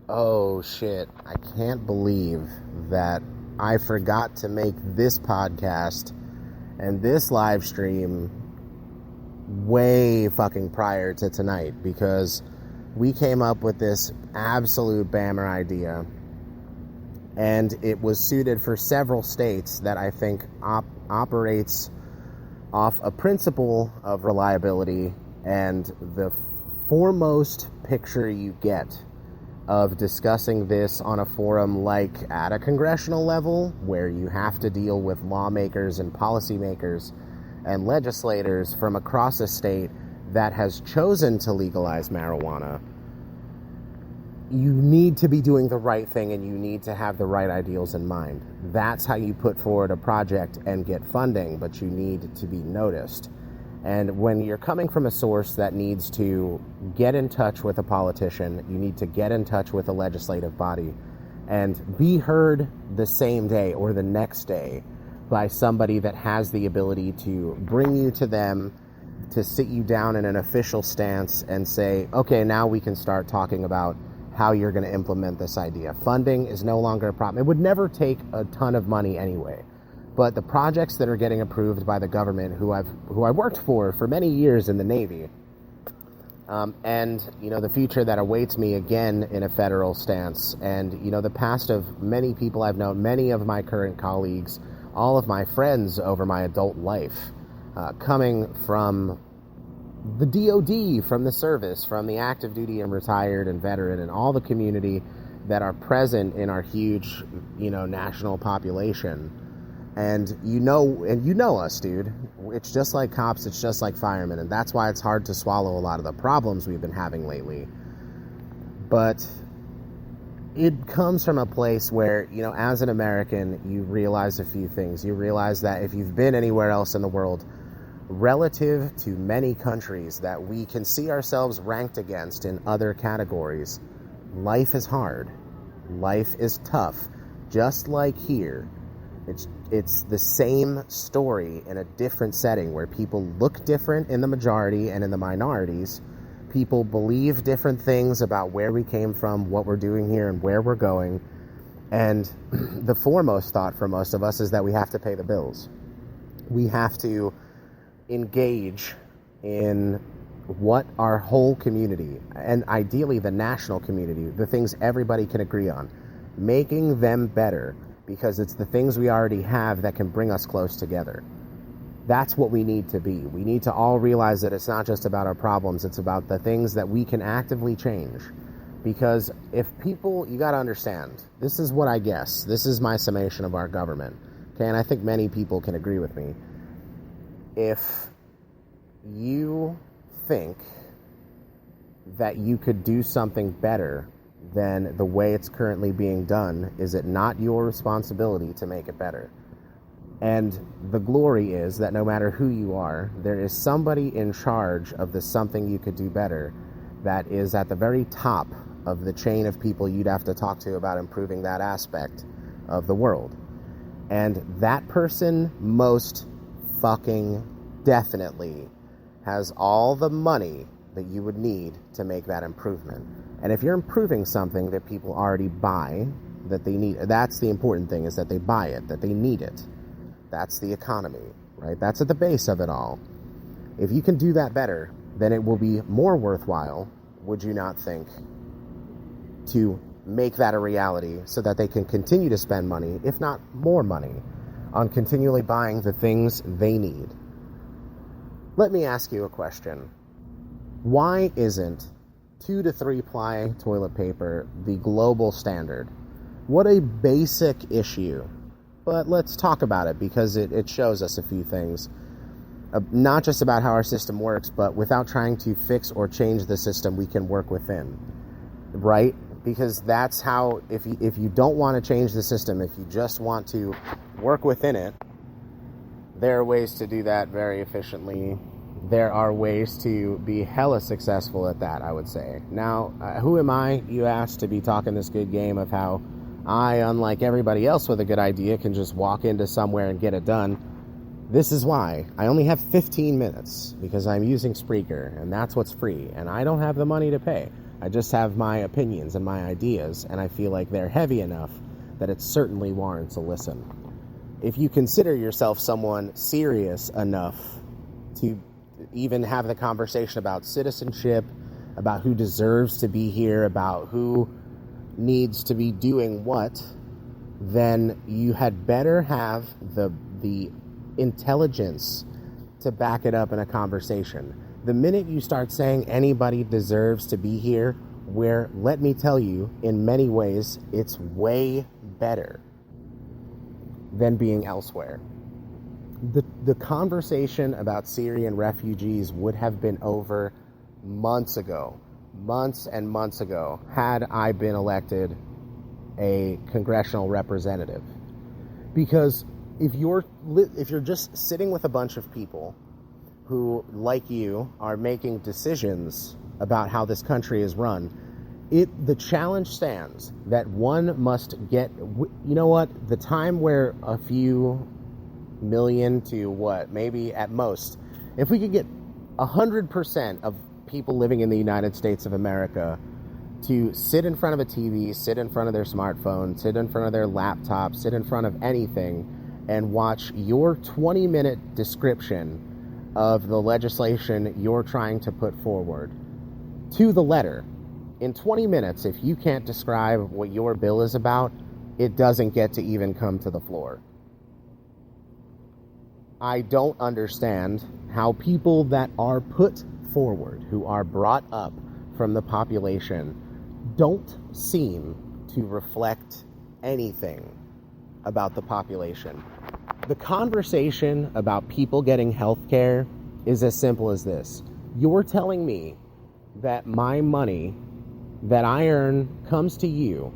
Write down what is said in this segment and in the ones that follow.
Oh shit, I can't believe that I forgot to make this podcast and this live stream way fucking prior to tonight, because we came up with this absolute bammer idea, and it was suited for several states that I think operates off a principle of reliability, and the foremost picture you get of discussing this on a forum like at a congressional level, where you have to deal with lawmakers and policymakers and legislators from across a state that has chosen to legalize marijuana, you need to be doing the right thing and you need to have the right ideals in mind. That's how you put forward a project and get funding, but you need to be noticed. And when you're coming from a source that needs to get in touch with a politician, you need to get in touch with a legislative body and be heard the same day or the next day by somebody that has the ability to bring you to them, to sit you down in an official stance and say, okay, now we can start talking about how you're going to implement this idea. Funding is no longer a problem. It would never take a ton of money anyway. But the projects that are getting approved by the government, who I worked for many years in the Navy, and the future that awaits me again in a federal stance, and the past of many people I've known, many of my current colleagues, all of my friends over my adult life, coming from the DOD, from the service, from the active duty and retired and veteran, and all the community that are present in our huge national population. And you know us, dude. It's just like cops, it's just like firemen, and that's why it's hard to swallow a lot of the problems we've been having lately. But it comes from a place where, as an American, you realize a few things. You realize that if you've been anywhere else in the world, relative to many countries that we can see ourselves ranked against in other categories, life is hard. Life is tough. Just like here. It's the same story in a different setting, where people look different in the majority and in the minorities. People believe different things about where we came from, what we're doing here, and where we're going. And the foremost thought for most of us is that we have to pay the bills. We have to engage in what our whole community, and ideally the national community, the things everybody can agree on, making them better. Because it's the things we already have that can bring us close together. That's what we need to be. We need to all realize that it's not just about our problems, it's about the things that we can actively change. Because if people, you got to understand, this is what I guess, this is my summation of our government, okay, and I think many people can agree with me. If you think that you could do something better than the way it's currently being done, is it not your responsibility to make it better? And the glory is that no matter who you are, there is somebody in charge of the something you could do better that is at the very top of the chain of people you'd have to talk to about improving that aspect of the world. And that person most fucking definitely has all the money that you would need to make that improvement. And if you're improving something that people already buy, that they need, that's the important thing, is that they buy it, that they need it. That's the economy, right? That's at the base of it all. If you can do that better, then it will be more worthwhile, would you not think, to make that a reality so that they can continue to spend money, if not more money, on continually buying the things they need. Let me ask you a question. Why isn't 2 to 3 ply toilet paper the global standard? What a basic issue. But let's talk about it, because it shows us a few things. Not just about how our system works, but without trying to fix or change the system, we can work within. Right? Because that's how, if you don't want to change the system, if you just want to work within it, there are ways to do that very efficiently. There are ways to be hella successful at that, I would say. Now, who am I, you ask, to be talking this good game of how I, unlike everybody else with a good idea, can just walk into somewhere and get it done? This is why. I only have 15 minutes, because I'm using Spreaker, and that's what's free, and I don't have the money to pay. I just have my opinions and my ideas, and I feel like they're heavy enough that it certainly warrants a listen. If you consider yourself someone serious enough to even have the conversation about citizenship, about who deserves to be here, about who needs to be doing what, then you had better have the intelligence to back it up in a conversation. The minute you start saying anybody deserves to be here, where, let me tell you, in many ways, it's way better than being elsewhere. The conversation about Syrian refugees would have been over months and months ago, had I been elected a congressional representative. Because if you're just sitting with a bunch of people who, like you, are making decisions about how this country is run, the challenge stands that one must get, the time where a few million to maybe at most, if we could get 100% of people living in the United States of America to sit in front of a TV, sit in front of their smartphone, sit in front of their laptop, sit in front of anything, and watch your 20-minute description of the legislation you're trying to put forward to the letter. In 20 minutes, if you can't describe what your bill is about, it doesn't get to even come to the floor. I don't understand how people that are put forward, who are brought up from the population, don't seem to reflect anything about the population. The conversation about people getting health care is as simple as this. You're telling me that my money that I earn comes to you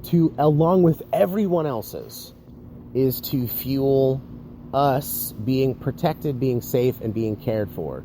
to, along with everyone else's, is to fuel us being protected, being safe, and being cared for.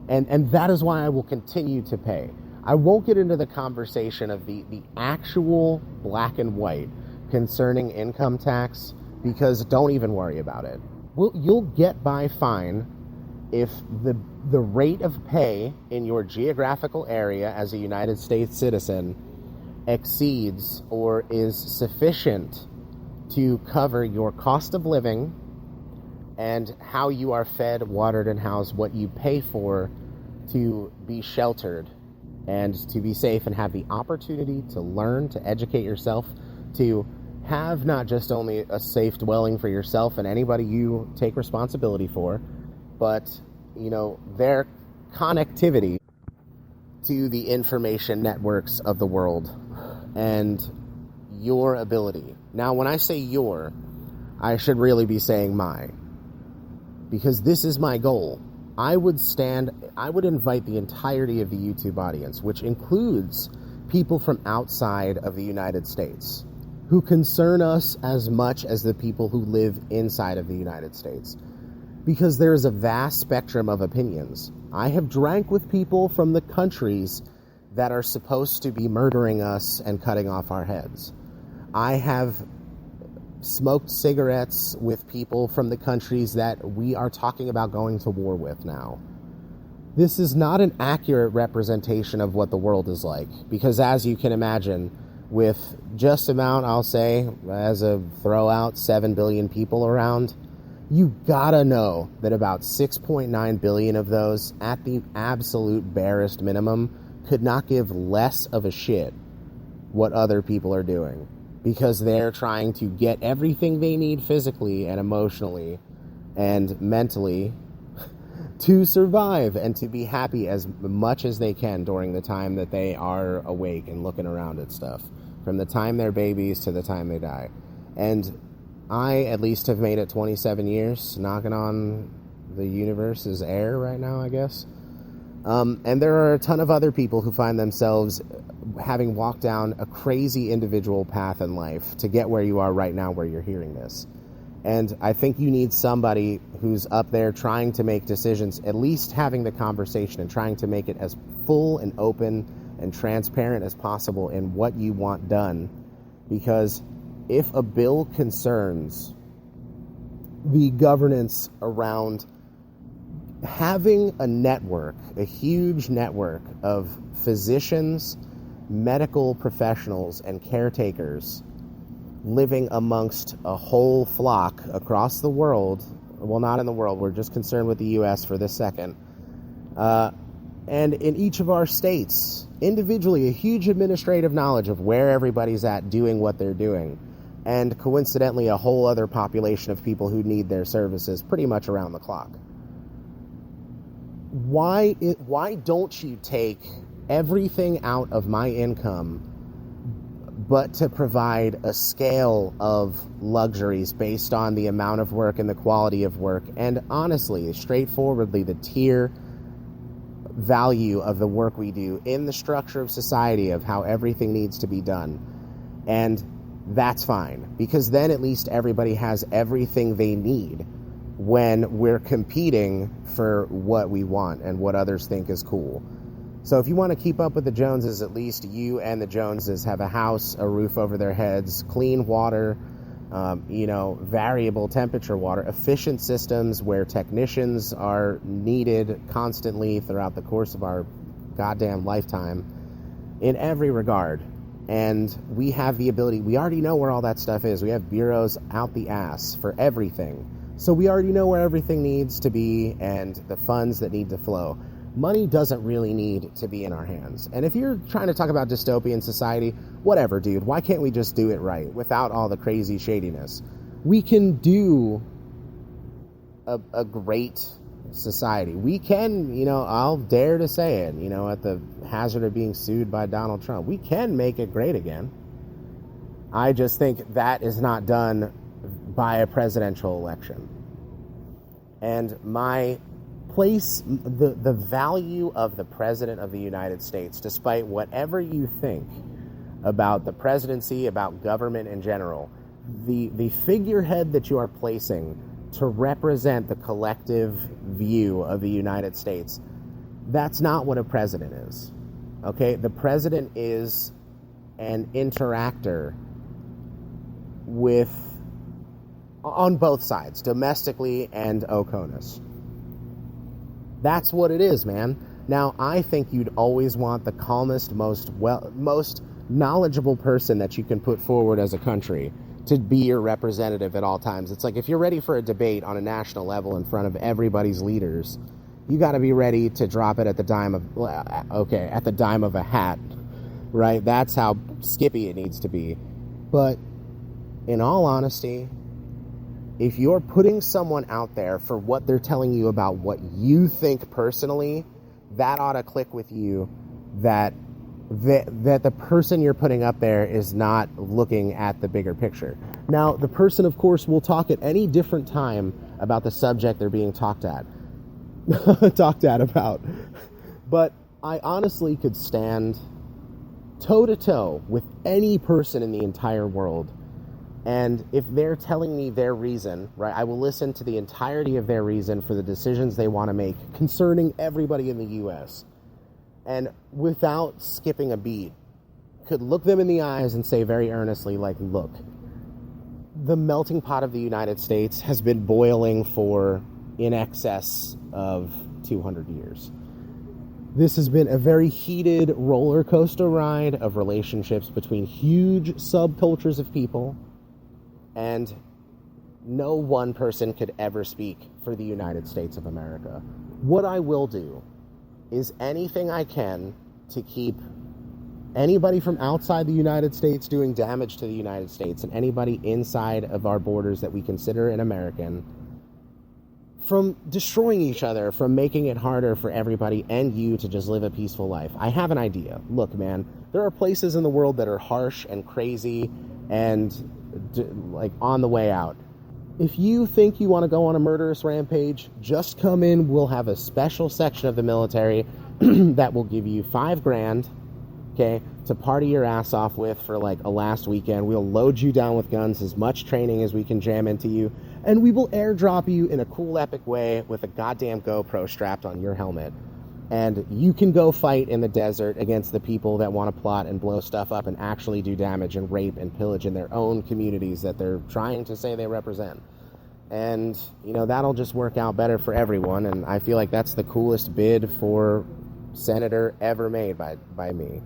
And that is why I will continue to pay. I won't get into the conversation of the actual black and white concerning income tax, because don't even worry about it. You'll get by fine if the rate of pay in your geographical area as a United States citizen exceeds or is sufficient to cover your cost of living and how you are fed, watered, and housed, what you pay for to be sheltered and to be safe and have the opportunity to learn, to educate yourself, to have not just only a safe dwelling for yourself and anybody you take responsibility for, but, their connectivity to the information networks of the world and your ability. Now, when I say your, I should really be saying my, because this is my goal. I would invite the entirety of the YouTube audience, which includes people from outside of the United States, who concern us as much as the people who live inside of the United States, because there is a vast spectrum of opinions. I have drank with people from the countries that are supposed to be murdering us and cutting off our heads. I have smoked cigarettes with people from the countries that we are talking about going to war with now. This is not an accurate representation of what the world is like, because as you can imagine, with just about, I'll say, as a throw out, 7 billion people around, you gotta know that about 6.9 billion of those, at the absolute barest minimum, could not give less of a shit what other people are doing, because they're trying to get everything they need physically and emotionally and mentally to survive and to be happy as much as they can during the time that they are awake and looking around at stuff, from the time they're babies to the time they die. And I at least have made it 27 years, knocking on the universe's air right now, I guess. And there are a ton of other people who find themselves having walked down a crazy individual path in life to get where you are right now, where you're hearing this. And I think you need somebody who's up there trying to make decisions, at least having the conversation and trying to make it as full and open and transparent as possible in what you want done. Because if a bill concerns the governance around having a network, a huge network of physicians, medical professionals, and caretakers living amongst a whole flock across the world. Well, not in the world. We're just concerned with the U.S. for this second. And in each of our states, individually, a huge administrative knowledge of where everybody's at doing what they're doing. And coincidentally, a whole other population of people who need their services pretty much around the clock. Why don't you take everything out of my income but to provide a scale of luxuries based on the amount of work and the quality of work, and honestly, straightforwardly, the tier value of the work we do in the structure of society of how everything needs to be done. And that's fine, because then at least everybody has everything they need when we're competing for what we want and what others think is cool. So if you want to keep up with the Joneses, at least you and the Joneses have a house, a roof over their heads, clean water, variable temperature water, efficient systems where technicians are needed constantly throughout the course of our goddamn lifetime in every regard. And we have the ability, we already know where all that stuff is. We have bureaus out the ass for everything. So we already know where everything needs to be and the funds that need to flow. Money doesn't really need to be in our hands. And if you're trying to talk about dystopian society, whatever, dude. Why can't we just do it right without all the crazy shadiness? We can do a great society. We can, I'll dare to say it, at the hazard of being sued by Donald Trump, we can make it great again. I just think that is not done by a presidential election. And my place, the value of the President of the United States, despite whatever you think about the presidency, about government in general, the figurehead that you are placing to represent the collective view of the United States, that's not what a president is. Okay? The president is an interactor on both sides, domestically and OCONUS. That's what it is, man. Now, I think you'd always want the calmest, most knowledgeable person that you can put forward as a country to be your representative at all times. It's like if you're ready for a debate on a national level in front of everybody's leaders, you got to be ready to drop it at the dime of a hat, right? That's how skippy it needs to be. But in all honesty, if you're putting someone out there for what they're telling you about what you think personally, that ought to click with you that the person you're putting up there is not looking at the bigger picture. Now, the person, of course, will talk at any different time about the subject they're being talked at about. But I honestly could stand toe-to-toe with any person in the entire world. And if they're telling me their reason, right, I will listen to the entirety of their reason for the decisions they want to make concerning everybody in the U.S. And without skipping a beat, could look them in the eyes and say very earnestly, like, look, the melting pot of the United States has been boiling for in excess of 200 years. This has been a very heated roller coaster ride of relationships between huge subcultures of people. And no one person could ever speak for the United States of America. What I will do is anything I can to keep anybody from outside the United States doing damage to the United States and anybody inside of our borders that we consider an American from destroying each other, from making it harder for everybody and you to just live a peaceful life. I have an idea. Look, man, there are places in the world that are harsh and crazy and like on the way out. If you think you want to go on a murderous rampage, just come in. We'll have a special section of the military that will give you $5,000, okay, to party your ass off with for like a last weekend. We'll load you down with guns, as much training as we can jam into you, and we will airdrop you in a cool, epic way with a goddamn GoPro strapped on your helmet. And you can go fight in the desert against the people that want to plot and blow stuff up and actually do damage and rape and pillage in their own communities that they're trying to say they represent. And, you know, that'll just work out better for everyone. And I feel like that's the coolest bid for senator ever made by me.